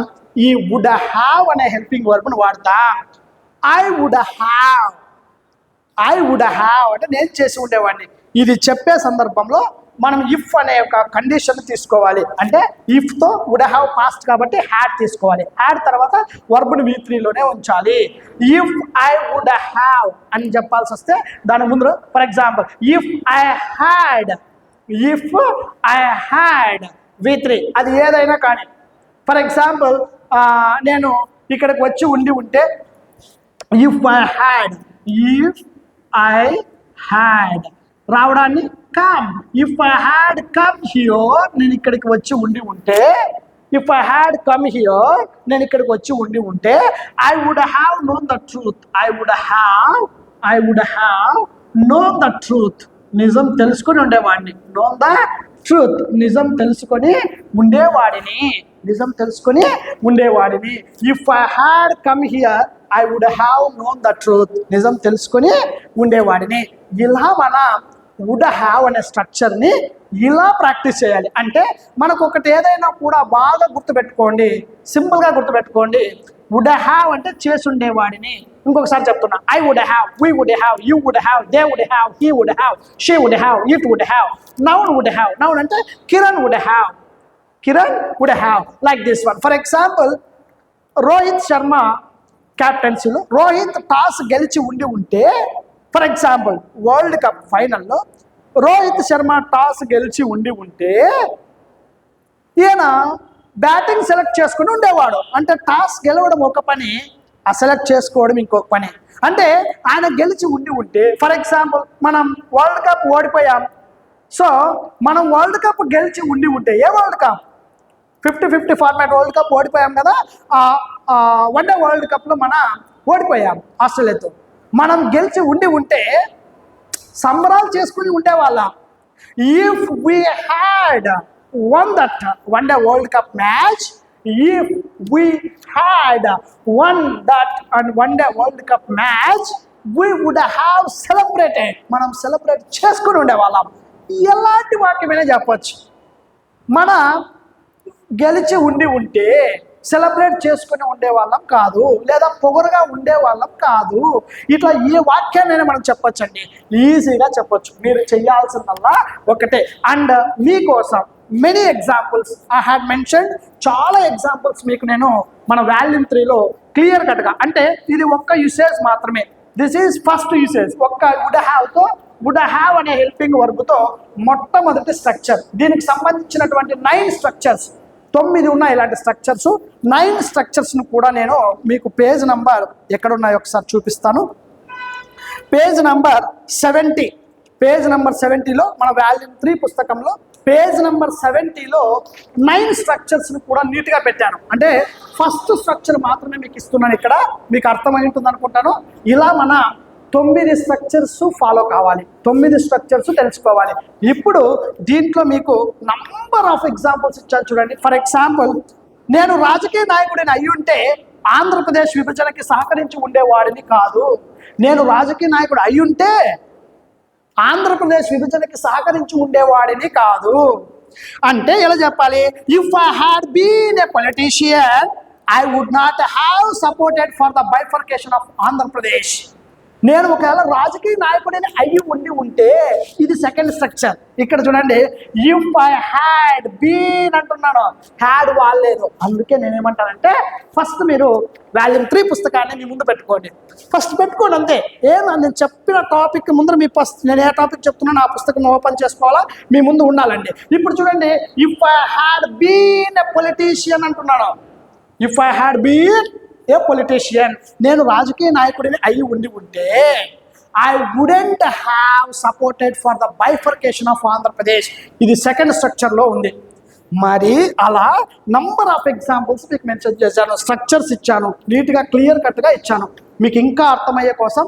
ఈ వుడ్ హ్యావ్ అనే హెల్పింగ్ వర్బ్ను వాడతాం. ఐ వుడ్ హ్యావ్ అంటే నేను చేసి ఉండేవాడిని. ఇది చెప్పే సందర్భంలో మనం ఇఫ్ అనే ఒక కండిషన్ తీసుకోవాలి. అంటే ఇఫ్తో వుడ్ హ్యావ్ పాస్ట్ కాబట్టి హ్యాడ్ తీసుకోవాలి. హ్యాడ్ తర్వాత వర్బ్ని V3లోనే ఉంచాలి. ఇఫ్ ఐ వుడ్ హ్యావ్ అని చెప్పాల్సి వస్తే దాని ముందు for example if I had V3, అది ఏదైనా కానీ. ఫర్ ఎగ్జాంపుల్ నేను ఇక్కడికి వచ్చి ఉంటే, ఇఫ్ ఐ హ్యాడ్ రావడాన్ని come. If I had come here, నేను ఇక్కడికి వచ్చి ఉంటే, if I had come here, నేను ఇక్కడికి వచ్చి ఉంటే, I would have known the truth. I would have known the truth, నిజం తెలుసుకొని ఉండేవాడిని. నోన్ ద ట్రూత్, నిజం తెలుసుకొని ఉండేవాడిని. If I had come here, I would have known the truth, నిజం తెలుసుకొని ఉండేవాడిని. ఇలా మన వుడ్ హ్యావ్ అనే స్ట్రక్చర్ని ఇలా ప్రాక్టీస్ చేయాలి. అంటే మనకు ఒకటి ఏదైనా కూడా బాగా గుర్తుపెట్టుకోండి, సింపుల్గా గుర్తుపెట్టుకోండి. వుడ్ హ్యావ్ అంటే చేసి ఉండేవాడిని. ఇంకొకసారి చెప్తున్నా, I would have, we would have, you would have, they would have, he would have, she would have, it would have, noun would have. Noun అంటే Kiran would have like this one. For example Rohit Sharma క్యాప్టెన్సీలో Rohit toss గెలిచి ఉంటే, for example world cup ఫైనల్లో Rohit Sharma toss గెలిచి ఉంటే, ఈయన batting select చేసుకుని ఉండేవాడు. అంటే టాస్ గెలవడం ఒక పని, ఆ సెలెక్ట్ చేసుకోవడం ఇంకొక పని. అంటే ఆయన గెలిచి ఉంటే, ఫర్ ఎగ్జాంపుల్ మనం వరల్డ్ కప్ ఓడిపోయాం. సో మనం వరల్డ్ కప్ గెలిచి ఉంటే, ఏ world cup 50-50 format world cup ఓడిపోయాం కదా, వన్డే వరల్డ్ కప్లో మనం ఓడిపోయాం ఆస్ట్రేలియాతో. మనం గెలిచి ఉంటే సంబరాలు చేసుకుని ఉండేవాళ్ళం. If we had won that one day World Cup match, if we had won that and one day World Cup match, we would have celebrated. మనం సెలబ్రేట్ చేసుకుని ఉండేవాళ్ళం. ఎలాంటి వాక్యమైనా చెప్పచ్చు. మన గెలిచి ఉంటే సెలబ్రేట్ చేసుకుని ఉండేవాళ్ళం కాదు, లేదా పొగరుగా ఉండేవాళ్ళం కాదు. ఇట్లా ఏ వాక్యాన్నైనా మనం చెప్పొచ్చండి, ఈజీగా చెప్పొచ్చు. మీరు చేయాల్సిందల్లా ఒకటే. అండ్ మీకోసం many examples I had mention, చాలా ఎగ్జాంపుల్స్ మీకు నేను మన వాల్యూమ్ 3లో క్లియర్ కట్గా, అంటే ఇది ఒక్క యూసేజ్ మాత్రమే. This is first usage. ఒక్క వుడ్ హ్యావ్ అనే హెల్పింగ్ వర్బ్తో మొట్టమొదటి స్ట్రక్చర్. దీనికి సంబంధించినటువంటి 9 స్ట్రక్చర్స్, 9 ఉన్నాయి ఇలాంటి స్ట్రక్చర్స్. 9 స్ట్రక్చర్స్ను కూడా నేను మీకు పేజ్ నంబర్ ఎక్కడున్నాయో ఒకసారి చూపిస్తాను. పేజ్ నంబర్ 70, పేజ్ నంబర్ 70లో మన వాల్యూమ్ 3 పుస్తకంలో పేజ్ నెంబర్ 70లో 9 స్ట్రక్చర్స్ని కూడా నీట్గా పెట్టాను. అంటే ఫస్ట్ స్ట్రక్చర్ మాత్రమే మీకు ఇస్తున్నాను. ఇక్కడ మీకు అర్థమై ఉంటుంది అనుకుంటాను. ఇలా మన 9 స్ట్రక్చర్స్ ఫాలో కావాలి, 9 స్ట్రక్చర్స్ తెలుసుకోవాలి. ఇప్పుడు దీంట్లో మీకు నంబర్ ఆఫ్ ఎగ్జాంపుల్స్ ఇచ్చాను చూడండి. ఫర్ ఎగ్జాంపుల్, నేను రాజకీయ నాయకుడిని అయ్యుంటే ఆంధ్రప్రదేశ్ విభజనకి సహకరించి ఉండేవాడిని కాదు. నేను రాజకీయ నాయకుడు అయ్యుంటే ఆంధ్రప్రదేశ్ విభజనకి సహకరించి ఉండేవాడిని కాదు. అంటే ఎలా చెప్పాలి? If I had been a politician, I would not have supported for the bifurcation of Andhra Pradesh. నేను ఒకవేళ రాజకీయ నాయకుడిని అయ్యి ఉంటే, ఇది సెకండ్ స్ట్రక్చర్. ఇక్కడ చూడండి, ఇఫ్ ఐ హ్యాడ్ బీన్ అంటున్నాను, హ్యాడ్ వాడలేదు. అందుకే నేనేమంటానంటే, ఫస్ట్ మీరు వాల్యూమ్ 3 పుస్తకాన్ని మీ ముందు పెట్టుకోండి. ఫస్ట్ పెట్టుకోండి అంతే. నేను చెప్పిన టాపిక్ ముందు మీ నేను ఏ టాపిక్ చెప్తున్నాను ఆ పుస్తకం ఓపెన్ చేసుకోవాలా, మీ ముందు ఉండాలండి. ఇప్పుడు చూడండి, if I had been a politician అంటున్నాను. If I had been a politician, నేను రాజకీయ నాయకుడిని అయి ఉంటే I wouldn't have supported for the bifurcation of Andhra Pradesh. ఇది సెకండ్ స్ట్రక్చర్లో ఉంది. మరి అలా నంబర్ ఆఫ్ ఎగ్జాంపుల్స్ మీకు మెన్షన్ చేశాను, స్ట్రక్చర్స్ ఇచ్చాను, నీట్గా క్లియర్ కట్గా ఇచ్చాను. మీకు ఇంకా అర్థమయ్యే కోసం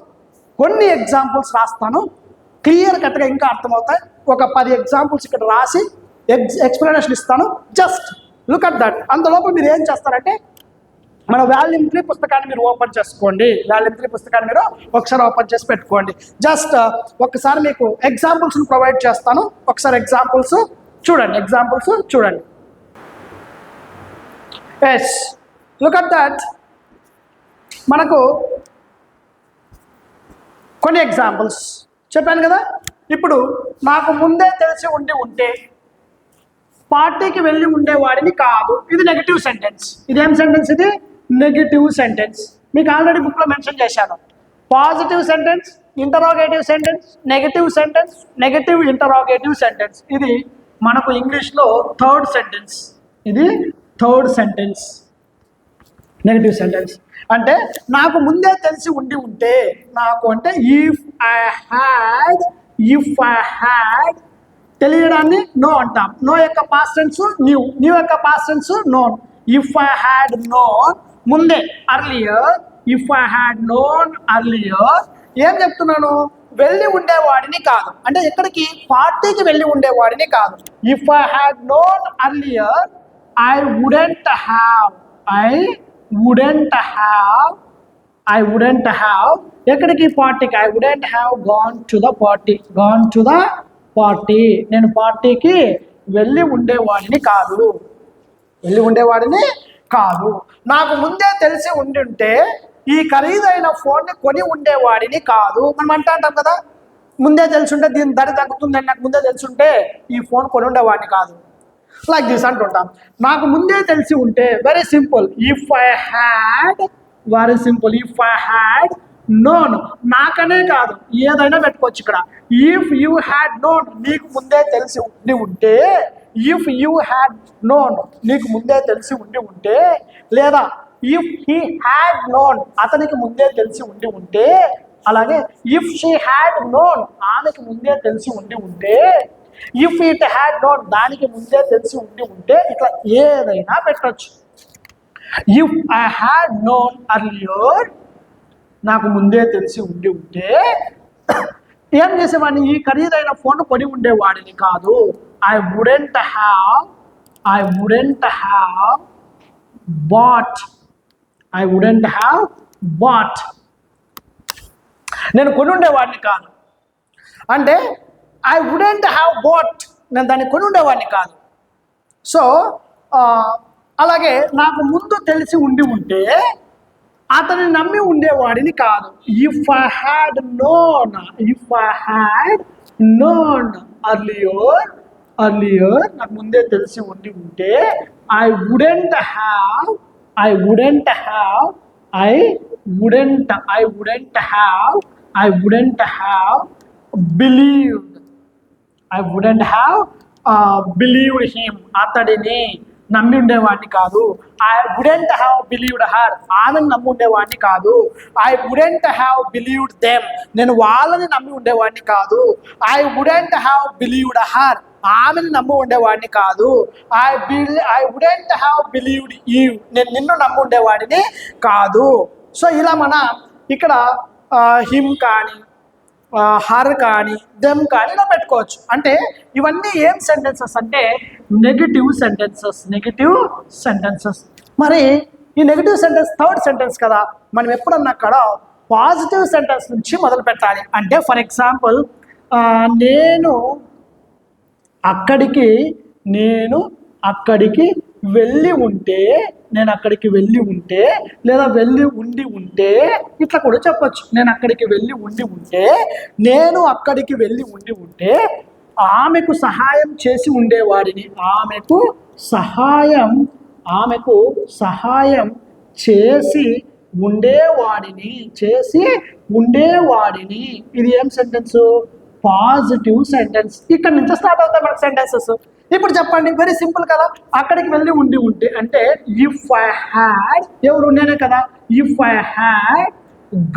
కొన్ని ఎగ్జాంపుల్స్ రాస్తాను, క్లియర్ కట్గా ఇంకా అర్థమవుతాయి. ఒక 10 ఎగ్జాంపుల్స్ ఇక్కడ రాసి ఎక్స్ప్లెనేషన్ ఇస్తాను. Just look at that. అందులోపు మీరు ఏం చేస్తారంటే మన వాల్యూమ్ 3 పుస్తకాన్ని మీరు ఓపెన్ చేసుకోండి. వాల్యూమ్ 3 పుస్తకాన్ని మీరు ఒకసారి ఓపెన్ చేసి పెట్టుకోండి. జస్ట్ ఒకసారి మీకు ఎగ్జాంపుల్స్ని ప్రొవైడ్ చేస్తాను. ఒకసారి ఎగ్జాంపుల్స్ చూడండి. Yes, look at that. మనకు కొన్ని ఎగ్జాంపుల్స్ చెప్పాను కదా. ఇప్పుడు నాకు ముందే తెలిసి ఉంటే పార్టీకి వెళ్ళి ఉండేవాడిని కాదు. ఇది నెగిటివ్ సెంటెన్స్. ఇదేం సెంటెన్స్? ఇది నెగిటివ్ సెంటెన్స్. మీకు ఆల్రెడీ బుక్లో మెన్షన్ చేశాను. Positive sentence, interrogative sentence, negative sentence, negative interrogative sentence. ఇది మనకు ఇంగ్లీష్లో థర్డ్ సెంటెన్స్. ఇది థర్డ్ సెంటెన్స్, నెగిటివ్ సెంటెన్స్. అంటే నాకు ముందే తెలిసి ఉంటే, నాకు అంటే ఇఫ్ ఐ హ్యాడ్ తెలియడాన్ని నో అంటాం. నో యొక్క పాస్ట్ టెన్స్ న్యూ, న్యూ యొక్క past tense known. If I had known ముందే, earlier. If I had known earlier, ఏం చెప్తున్నాను? వెళ్ళి ఉండేవాడిని కాదు. అంటే ఎక్కడికి? పార్టీకి వెళ్ళి ఉండేవాడిని కాదు. If I had known earlier I wouldn't have ఎక్కడికి? పార్టీకి. I wouldn't have gone to the party. నేను పార్టీకి వెళ్ళి ఉండేవాడిని కాదు. నాకు ముందే తెలిసి ఉంటే ఈ ఖరీదైన ఫోన్ని కొని ఉండేవాడిని కాదు. మనం అంటాం కదా, ముందే తెలుసుంటే దీని ధర తగ్గుతుందని నాకు ముందే తెలుసుంటే ఈ ఫోన్ కొని ఉండేవాడిని కాదు. లైక్ దిస్ అంటుంటాం. నాకు ముందే తెలిసి ఉంటే, very simple. If I had known, నాకనే కాదు ఏదైనా పెట్టుకోవచ్చు ఇక్కడ. ఇఫ్ యూ హ్యాడ్ నోన్, నీకు ముందే తెలిసి ఉంటే. ఇఫ్ యూ హ్యాడ్ నోన్, నీకు ముందే తెలిసి ఉంటే. లేదా ఇఫ్ హీ హ్యాడ్ నోన్, అతనికి ముందే తెలిసి ఉంటే. అలాగే ఇఫ్ షీ హ్యాడ్ నోన్, ఆమెకి ముందే తెలిసి ఉంటే. ఇఫ్ ఇట్ హ్యాడ్ నోన్, దానికి ముందే తెలిసి ఉంటే. ఇట్లా ఏదైనా పెట్టచ్చు. If I had known earlier, నాకు ముందే తెలిసి ఉంటే ఏం చేసేవాడిని? ఈ ఖరీదైన ఫోన్ కొని ఉండేవాడిని కాదు. I wouldn't have bought. నేను కొని ఉండేవాడిని కాదు. అంటే ఐ వుడెంట్ హ్యావ్ బాట్, నేను దాన్ని కొని ఉండేవాడిని కాదు. సో అలాగే నాకు ముందు తెలిసి ఉంటే అతన్ని నమ్మి ఉండేవాడిని కాదు. If I had known earlier, నాకు ముందే తెలిసి ఉంటే I wouldn't have believed him, అతడిని నమ్మి ఉండేవాడిని కాదు. I wouldn't have believed her, ఆమెను నమ్మి ఉండేవాడిని కాదు. I wouldn't have believed them, నేను వాళ్ళని నమ్మి ఉండేవాడిని కాదు. I wouldn't have believed her, ఆమెను నమ్మి ఉండేవాడిని కాదు. I wouldn't have believed you, నేను నిన్ను నమ్మి ఉండేవాడిని కాదు. సో ఇలా మన ఇక్కడ హిమ్ కానీ హర్ కానీ దెమ్ కానీ ఇలా పెట్టుకోవచ్చు. అంటే ఇవన్నీ ఏం సెంటెన్సెస్ అంటే నెగిటివ్ సెంటెన్సెస్. మరి ఈ నెగిటివ్ సెంటెన్స్ థర్డ్ సెంటెన్స్ కదా, మనం ఎప్పుడన్నా అక్కడ పాజిటివ్ సెంటెన్స్ నుంచి మొదలు పెట్టాలి. అంటే ఫర్ ఎగ్జాంపుల్, నేను అక్కడికి వెళ్ళి ఉంటే, లేదా వెళ్ళి ఉంటే ఇట్లా కూడా చెప్పచ్చు. నేను అక్కడికి వెళ్ళి ఉంటే ఆమెకు సహాయం చేసి ఉండేవాడిని. ఆమెకు సహాయం చేసి ఉండేవాడిని. ఇది ఏం సెంటెన్సు? Positive sentence. ఇక్కడ నుంచి స్టార్ట్ అవుతాయి మనకు సెంటెన్సెస్. ఇప్పుడు చెప్పండి, వెరీ సింపుల్ కదా. అక్కడికి వెళ్ళి ఉంటే అంటే ఇఫ్ ఐ హ్యాడ్, ఎవరు నేనే కదా, if I had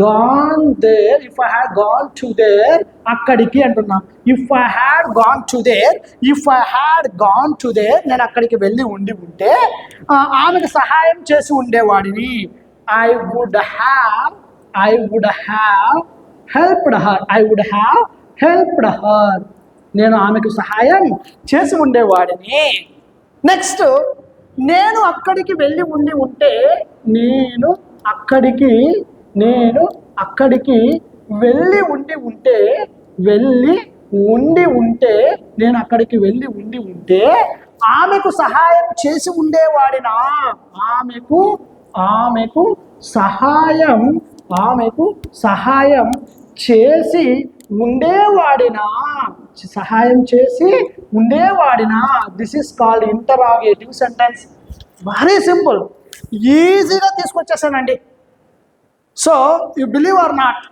gone there, if I had gone to there, అక్కడికి అంటున్నాం. If I had gone to there, if I had gone to there, నేను అక్కడికి వెళ్ళి ఉంటే ఆమెకు సహాయం చేసి ఉండేవాడిని. I would have helped her, I would have helped her, నేను ఆమెకు సహాయం చేసి ఉండేవాడిని. నెక్స్ట్, నేను అక్కడికి వెళ్ళి ఉంటే, నేను అక్కడికి వెళ్ళి నేను అక్కడికి వెళ్ళి ఉంటే ఆమెకు సహాయం చేసి ఉండేవాడినా, ఆమెకు సహాయం చేసి ఉండేవాడినా. This is called interrogative sentence. Very simple, ఈజీగా తీసుకొచ్చేసానండి. So you believe or not,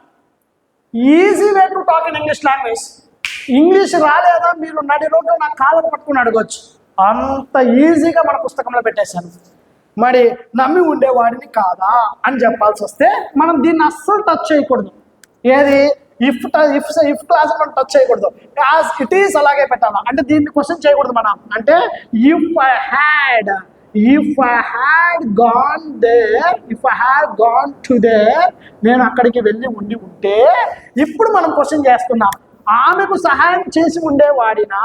easy way to talk in English language. English రాలేదా మీరు నడి రోడ్లో నా కాళ్ళను పట్టుకుని అడగొచ్చు, అంత ఈజీగా మన పుస్తకంలో పెట్టేశాను. మరి నమ్మి ఉండేవాడిని కాదా అని చెప్పాల్సి వస్తే మనం దీన్ని అస్సలు టచ్ చేయకూడదు. ఏది ఇఫ్ క్లాస్ మనం టచ్ చేయకూడదు, యాజ్ ఇట్ ఈస్ అలాగే పెట్టాలా. అంటే దీన్ని క్వశ్చన్ చేయకూడదు మనం. అంటే if I had gone to there, నేను అక్కడికి వెళ్ళి ఉంటే, ఇప్పుడు మనం క్వశ్చన్ చేస్తున్నాం, ఆమెకు సహాయం చేసి ఉండేవాడినా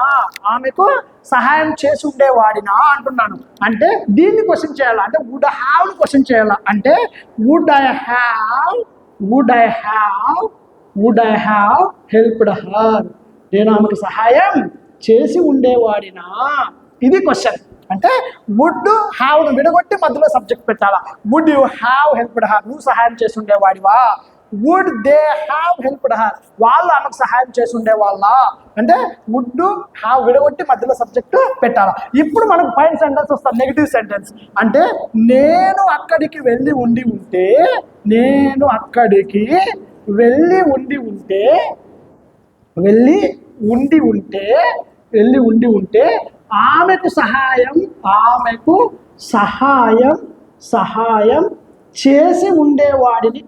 అంటున్నాను. అంటే దీన్ని క్వశ్చన్ చేయాలా, అంటే వుడ్ హ్యావ్ క్వశ్చన్ చేయాలా. అంటే would I have helped her, నేను ఆమెకు సహాయం చేసి ఉండేవాడినా, ఇది క్వశ్చన్. అంటే వుడ్ హ్యావ్ విడగొట్టి మధ్యలో సబ్జెక్ట్ పెట్టాలా. Would you have helped her, నువ్వు సహాయం చేసి ఉండేవాడివా. Would they have helped her, వాళ్ళు ఆమెకు సహాయం చేసి ఉండేవాళ్ళ. అంటే వుడ్ హ్యావ్ విడగొట్టి మధ్యలో సబ్జెక్ట్ పెట్టాలా. ఇప్పుడు మనకు ఫైన్ సెంటెన్స్ వస్తాం, నెగిటివ్ సెంటెన్స్. అంటే నేను అక్కడికి వెళ్ళి ఉంటే ఆమెకు సహాయం చేసి ఉండేవాడిని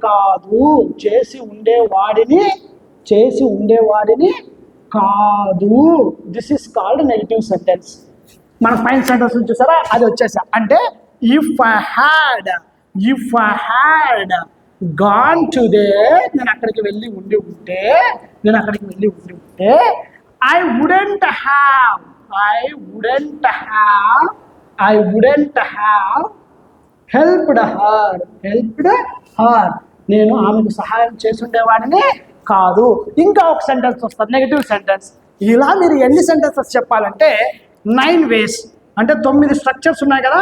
కాదు. This is called negative sentence. మన ఫైన్ సెంటెన్స్ చూసారా, అది వచ్చేసా. అంటే if I had gone to there, నేను అక్కడికి వెళ్ళి ఉంటే I wouldn't have helped her, నేను ఆమెకు సహాయం చేసి ఉండేవాడిని కాదు. ఇంకా ఒక సెంటెన్స్ వస్తుంది, నెగిటివ్ సెంటెన్స్. ఇలా మీరు ఎన్ని సెంటెన్సెస్ చెప్పాలంటే 9 ways, అంటే 9 స్ట్రక్చర్స్ ఉన్నాయి కదా.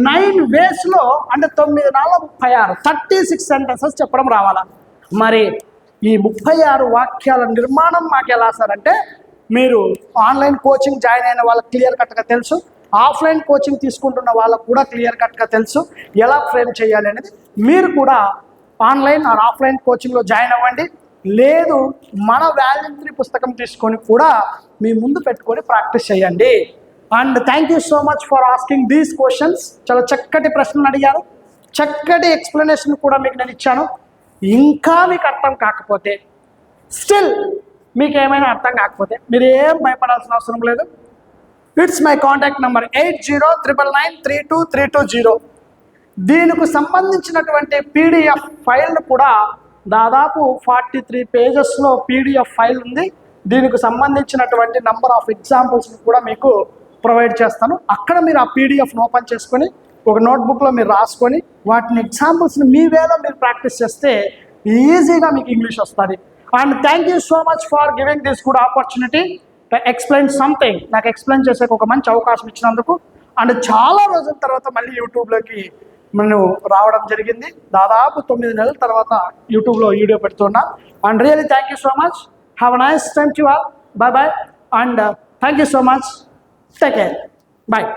9 waysలో అంటే 9 4 36 36 సెంటెన్సెస్ చెప్పడం రావాలా. మరి ఈ 36 వాక్యాల నిర్మాణం మాకు ఎలా సార్ అంటే, మీరు ఆన్లైన్ కోచింగ్ జాయిన్ అయిన వాళ్ళకి క్లియర్ కట్గా తెలుసు, ఆఫ్లైన్ కోచింగ్ తీసుకుంటున్న వాళ్ళకు కూడా క్లియర్ కట్గా తెలుసు ఎలా ఫ్రేమ్ చేయాలి అనేది. మీరు కూడా ఆన్లైన్ ఆర్ ఆఫ్లైన్ కోచింగ్లో జాయిన్ అవ్వండి. లేదు, మన వాల్యూమ్ 3 పుస్తకం తీసుకొని కూడా మీ ముందు పెట్టుకొని ప్రాక్టీస్ చేయండి. And thank you so much for asking these questions. చాలా చక్కటి ప్రశ్నలు అడిగారు, చక్కటి ఎక్స్ప్లెనేషన్ కూడా మీకు నేను ఇచ్చాను. ఇంకా మీకు అర్థం కాకపోతే, స్టిల్ మీకు ఏమైనా అర్థం కాకపోతే మీరు ఏం భయపడాల్సిన అవసరం లేదు. It's my contact number 8099932320. దీనికి సంబంధించినటువంటి పీడిఎఫ్ ఫైల్ కూడా దాదాపు 43 పేజెస్లో పీడిఎఫ్ ఫైల్ ఉంది. దీనికి సంబంధించినటువంటి నంబర్ ఆఫ్ ఎగ్జాంపుల్స్ని కూడా మీకు ప్రొవైడ్ చేస్తాను. అక్కడ మీరు ఆ పీడిఎఫ్ను ఓపెన్ చేసుకొని ఒక నోట్బుక్లో మీరు రాసుకొని వాటిని ఎగ్జాంపుల్స్ని మీ వేలో మీరు ప్రాక్టీస్ చేస్తే ఈజీగా మీకు ఇంగ్లీష్ వస్తుంది. And thank you so much for giving this good opportunity to explain something. నాకు ఎక్స్ప్లెయిన్ చేసే ఒక మంచి అవకాశం ఇచ్చినందుకు. అండ్ చాలా రోజుల తర్వాత మళ్ళీ యూట్యూబ్లోకి మనం రావడం జరిగింది. దాదాపు 9 నెలల తర్వాత యూట్యూబ్లో వీడియో పెడుతున్నా. And really thank you so much. Have a nice time to all. Bye bye. And thank you so much. Take care. Bye.